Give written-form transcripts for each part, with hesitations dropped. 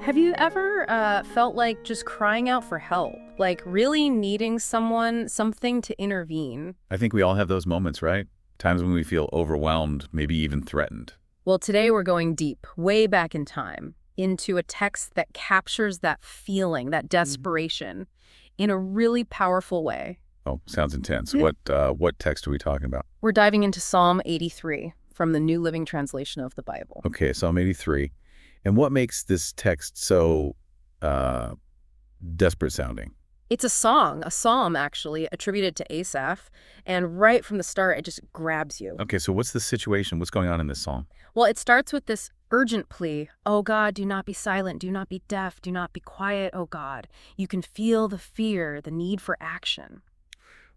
Have you ever felt like just crying out for help? Like really needing something to intervene? I think we all have those moments, right? Times when we feel overwhelmed, maybe even threatened. Well, today we're going deep, way back in time, into a text that captures that feeling, that desperation, in a really powerful way. Oh, sounds intense. Yeah. What text are we talking about? We're diving into Psalm 83 from the New Living Translation of the Bible. Okay, Psalm 83. And what makes this text so uh, desperate sounding? It's a psalm actually, attributed to Asaph, and right from the start, it just grabs you. Okay, so what's the situation? What's going on in this psalm? Well, it starts with this urgent plea. Oh God, do not be silent, do not be deaf, do not be quiet, oh God. You can feel the fear, the need for action.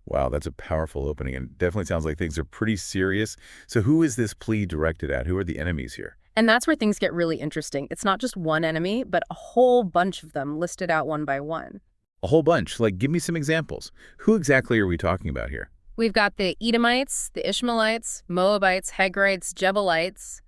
Wow, that's a powerful opening, and definitely sounds like things are pretty serious. So who is this plea directed at? Who are the enemies here? And that's where things get really interesting. It's not just one enemy, but a whole bunch of them listed out one by one. A whole bunch. Like, give me some examples. Who exactly are we talking about here? We've got the Edomites, the Ishmaelites, Moabites, Hagrites, Jebusites.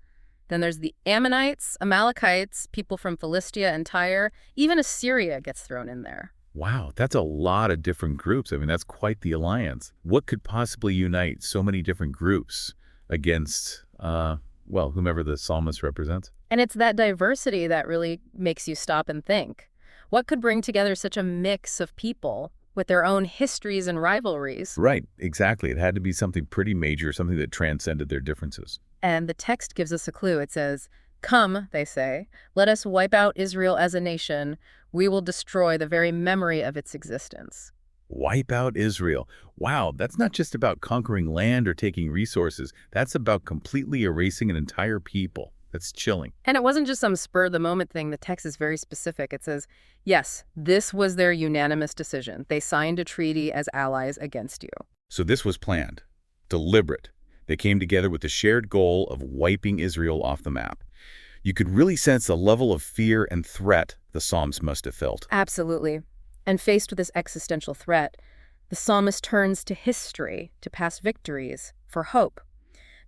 Then there's the Ammonites, Amalekites, people from Philistia and Tyre. Even Assyria gets thrown in there. Wow, that's a lot of different groups. I mean, that's quite the alliance. What could possibly unite so many different groups against, well, whomever the psalmist represents? And it's that diversity that really makes you stop and think. What could bring together such a mix of people with their own histories and rivalries? Right, exactly. It had to be something pretty major, something that transcended their differences. And the text gives us a clue. It says, "Come," they say, "let us wipe out Israel as a nation. We will destroy the very memory of its existence." Wipe out Israel. Wow, that's not just about conquering land or taking resources. That's about completely erasing an entire people. That's chilling. And it wasn't just some spur-of-the-moment thing. The text is very specific. It says, yes, this was their unanimous decision. They signed a treaty as allies against you. So this was planned, deliberate. They came together with the shared goal of wiping Israel off the map. You could really sense the level of fear and threat the Psalms must have felt. Absolutely. And faced with this existential threat, the psalmist turns to history, to past victories, for hope.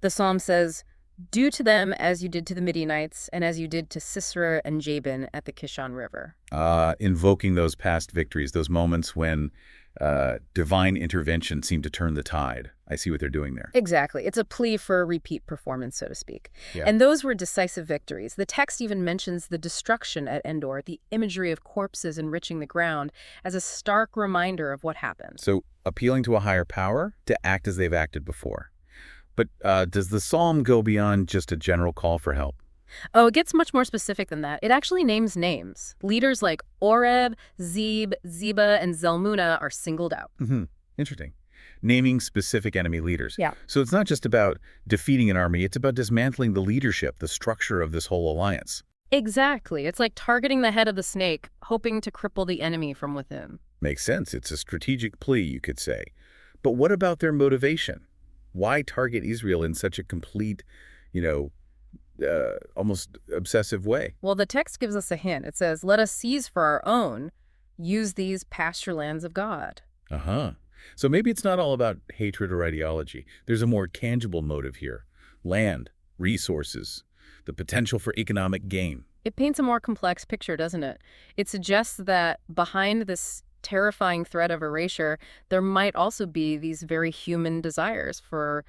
The psalm says, "Do to them as you did to the Midianites and as you did to Sisera and Jabin at the Kishon River." Invoking those past victories, those moments when divine intervention seemed to turn the tide. I see what they're doing there. Exactly. It's a plea for a repeat performance, so to speak. Yeah. And those were decisive victories. The text even mentions the destruction at Endor, the imagery of corpses enriching the ground, as a stark reminder of what happened. So appealing to a higher power to act as they've acted before. But does the psalm go beyond just a general call for help? Oh, it gets much more specific than that. It actually names names. Leaders like Oreb, Zeb, Zeba, and Zalmunna are singled out. Interesting. Naming specific enemy leaders. Yeah. So it's not just about defeating an army, it's about dismantling the leadership, the structure of this whole alliance. Exactly. It's like targeting the head of the snake, hoping to cripple the enemy from within. Makes sense. It's a strategic plea, you could say. But what about their motivation? Why target Israel in such a complete, almost obsessive way? Well, the text gives us a hint. It says, "Let us seize for our own, use these pasture lands of God." Uh-huh. So maybe it's not all about hatred or ideology. There's a more tangible motive here. Land, resources, the potential for economic gain. It paints a more complex picture, doesn't it? It suggests that behind this terrifying threat of erasure, there might also be these very human desires for,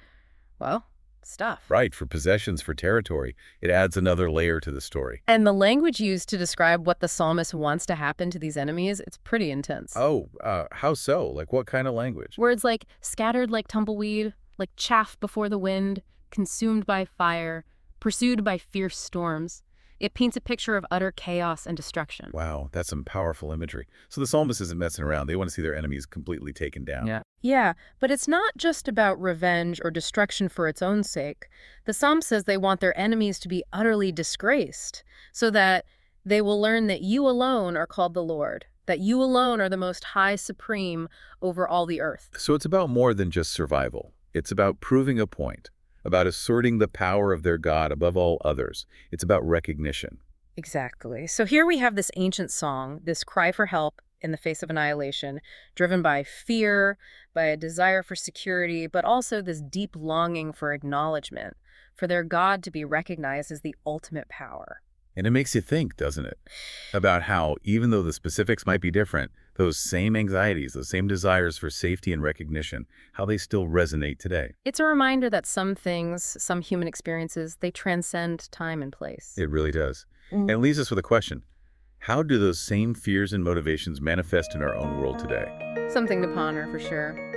well, stuff. Right, for possessions, for territory. It adds another layer to the story. And the language used to describe what the psalmist wants to happen to these enemies, it's pretty intense. Oh, how so? Like what kind of language? Words like scattered like tumbleweed, like chaff before the wind, consumed by fire, pursued by fierce storms. It paints a picture of utter chaos and destruction. Wow, that's some powerful imagery. So the psalmist isn't messing around. They want to see their enemies completely taken down. Yeah, but it's not just about revenge or destruction for its own sake. The psalm says they want their enemies to be utterly disgraced, so that they will learn that you alone are called the Lord, that you alone are the most high supreme over all the earth. So it's about more than just survival. It's about proving a point, about asserting the power of their God above all others. It's about recognition. Exactly. So here we have this ancient song, this cry for help in the face of annihilation, driven by fear, by a desire for security, but also this deep longing for acknowledgement, for their God to be recognized as the ultimate power. And it makes you think, doesn't it, about how, even though the specifics might be different, those same anxieties, those same desires for safety and recognition, how they still resonate today. It's a reminder that some things, some human experiences, they transcend time and place. It really does. And it leaves us with a question. How do those same fears and motivations manifest in our own world today? Something to ponder for sure.